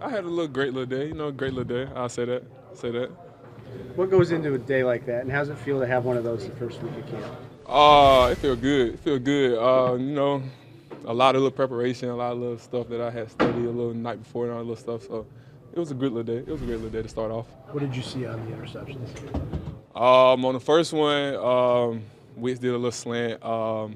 I had a great little day, great little day. I'll say that. Say that. What goes into a day like that, and how does it feel to have one of those the first week of camp? It feel good. It feel good. A lot of little preparation, a lot of little stuff that I had studied a little night before and all that little stuff. So it was a good little day. It was a great little day to start off. What did you see on the interceptions? On the first one, Wicks did a little slant. I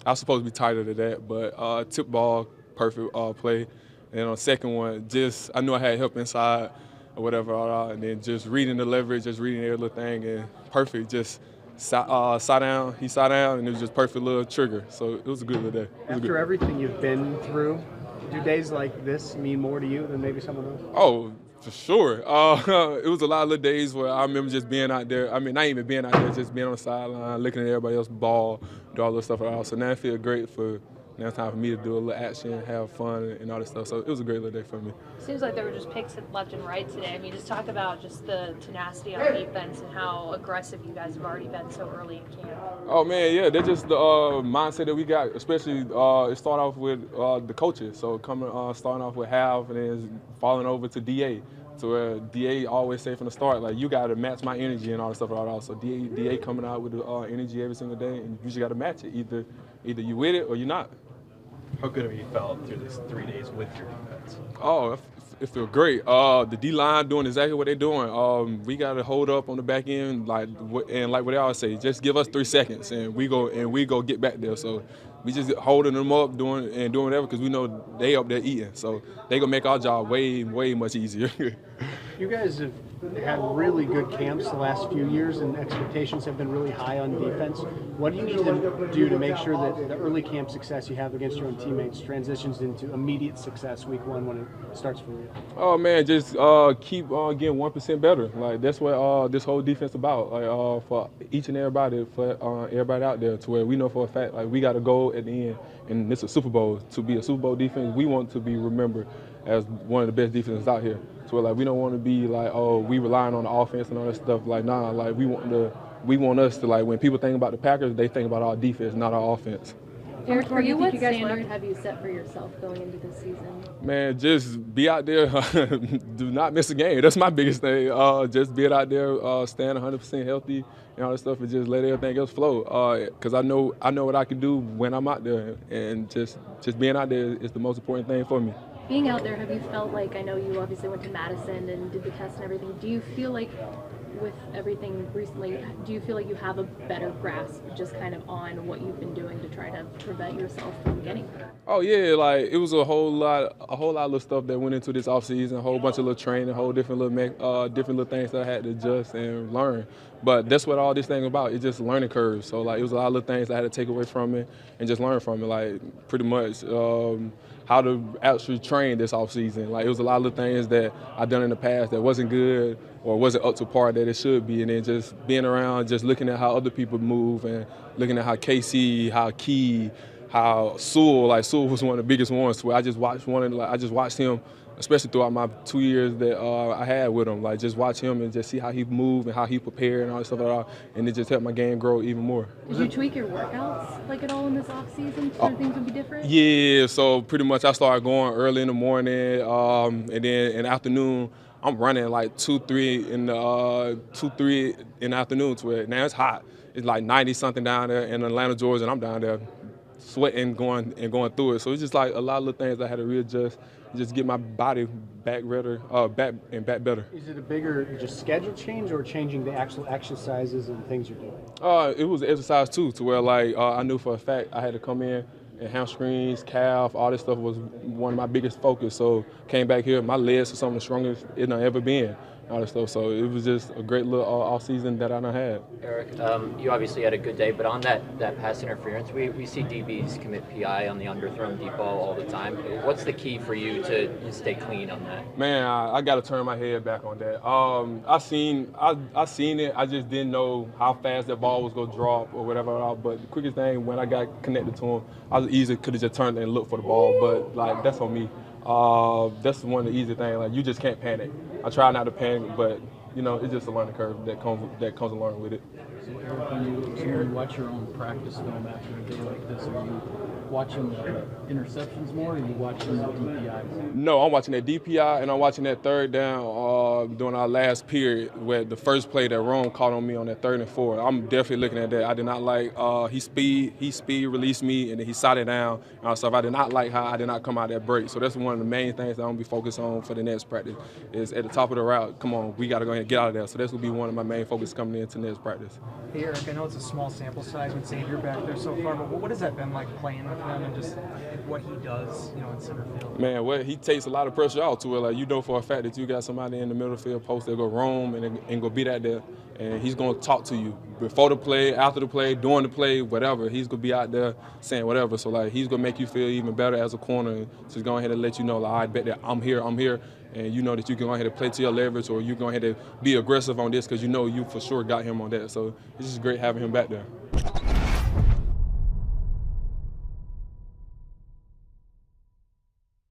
was supposed to be tighter to that, but tip ball, perfect play. And on the second one, just I knew I had help inside or whatever, and then just reading the leverage, just reading every little thing, and perfect. Just sat down, he sat down, and it was just perfect little trigger. So it was a good little day. After everything you've been through, do days like this mean more to you than maybe some of those? Oh, for sure. It was a lot of little days where I remember just being out there. I mean, not even being out there, just being on the sideline, looking at everybody else ball, do all this stuff. So now it feels great for now it's time for me to do a little action, have fun, and all this stuff. So it was a great little day for me. Seems like there were just picks left and right today. I mean, just talk about just the tenacity on defense and how aggressive you guys have already been so early in camp. Oh man, yeah, that's just the mindset that we got. Especially it started off with the coaches. So starting off with Half and then falling over to Da. So where Da always say from the start, like you got to match my energy and all that stuff. So Da coming out with the energy every single day, and you just got to match it. Either you with it or you're not. How good have you felt through these 3 days with your defense? Oh, it feels great. The D line doing exactly what they're doing. We got to hold up on the back end, like what they always say, just give us 3 seconds and we go get back there. So we just holding them up, doing whatever because we know they up there eating. So they gonna make our job way much easier. You guys have had really good camps the last few years, and expectations have been really high on defense. What do you need to do to make sure that the early camp success you have against your own teammates transitions into immediate success week one when it starts for real? Oh man, just keep getting 1% better. Like that's what this whole defense about. Like for each and everybody, for everybody out there, to where we know for a fact, like we got to go at the end, and it's a Super Bowl. To be a Super Bowl defense, we want to be remembered as one of the best defenses out here. So like we don't want to be like, oh, we relying on the offense and all that stuff. Like nah, like we want us to, like when people think about the Packers, they think about our defense, not our offense. Eric, for you, what standard have you set for yourself going into this season? Man, just be out there. Do not miss a game. That's my biggest thing. Just be out there, staying 100% healthy and all that stuff, and just let everything else flow. Because I know what I can do when I'm out there, and just being out there is the most important thing for me. Being out there, have you felt like, I know you obviously went to Madison and did the test and everything, do you feel like with everything recently, do you feel like you have a better grasp just kind of on what you've been doing to try to prevent yourself from getting hurt? Oh yeah, like it was a whole lot of little stuff that went into this offseason, a whole bunch of little training, a whole different little things that I had to adjust and learn. But that's what all this thing about. It's just learning curves. So like it was a lot of little things I had to take away from it and just learn from it. Like pretty much how to actually train this offseason. Like it was a lot of little things that I done in the past that wasn't good or wasn't up to par that it should be. And then just being around, just looking at how other people move and looking at how KC, how Key, how Sewell was one of the biggest ones. Where I just watched him, especially throughout my 2 years that I had with him. Like just watch him and just see how he moved and how he prepared and all that stuff like that, and it just helped my game grow even more. Did you tweak your workouts like at all in this off season so things would be different? Yeah, so pretty much I started going early in the morning, and then in the afternoon I'm running like 2-3 in the afternoon to it. Now it's hot. It's like 90 something down there in Atlanta, Georgia, and I'm down there sweating, going through it. So it's just like a lot of little things I had to readjust, just get my body back better. Is it a bigger just schedule change or changing the actual exercises and things you're doing? It was exercise too, to where like I knew for a fact I had to come in and hamstrings, calf, all this stuff was one of my biggest focus. So came back here, my legs are some of the strongest it done ever been. All this stuff. So it was just a great little off season that I done had. Eric, you obviously had a good day, but on that pass interference, we see DBs commit PI on the underthrown deep ball all the time. What's the key for you to stay clean on that? Man, I got to turn my head back on that. I seen it. I just didn't know how fast that ball was gonna drop or whatever. But the quickest thing when I got connected to him, I was easy could have just turned and looked for the ball. But like that's on me. That's one of the easy things. Like you just can't panic. I try not to panic, but it's just a learning curve that comes along with it. So Eric, when you watch your own practice film after a day like this, are you watching the interceptions more, or are you watching the DPI more? No, I'm watching that DPI and I'm watching that third down during our last period where the first play that Rome caught on me on that 3rd and 4. I'm definitely looking at that. I did not like he speed released me and then he shot it down and stuff. I did not like how I did not come out that break. So that's one of the main things that I'm gonna be focused on for the next practice. Is at the top of the route. Come on, we got to go ahead and get out of there. So that's gonna be one of my main focus coming into next practice. Hey Eric, I know it's a small sample size with Xavier back there so far, but what has that been like playing with him and just what he does, in center field? Man, well, he takes a lot of pressure out to it. Like, you know for a fact that you got somebody in the middle field post that go roam and go be that there, and he's going to talk to you before the play, after the play, during the play, whatever. He's going to be out there saying whatever. So, like, he's going to make you feel even better as a corner and just go ahead and let you know, like, I bet that I'm here, and you know that you can go ahead and play to your leverage or you go ahead and be aggressive on this because you know you for sure got him on that. So it's just great having him back there.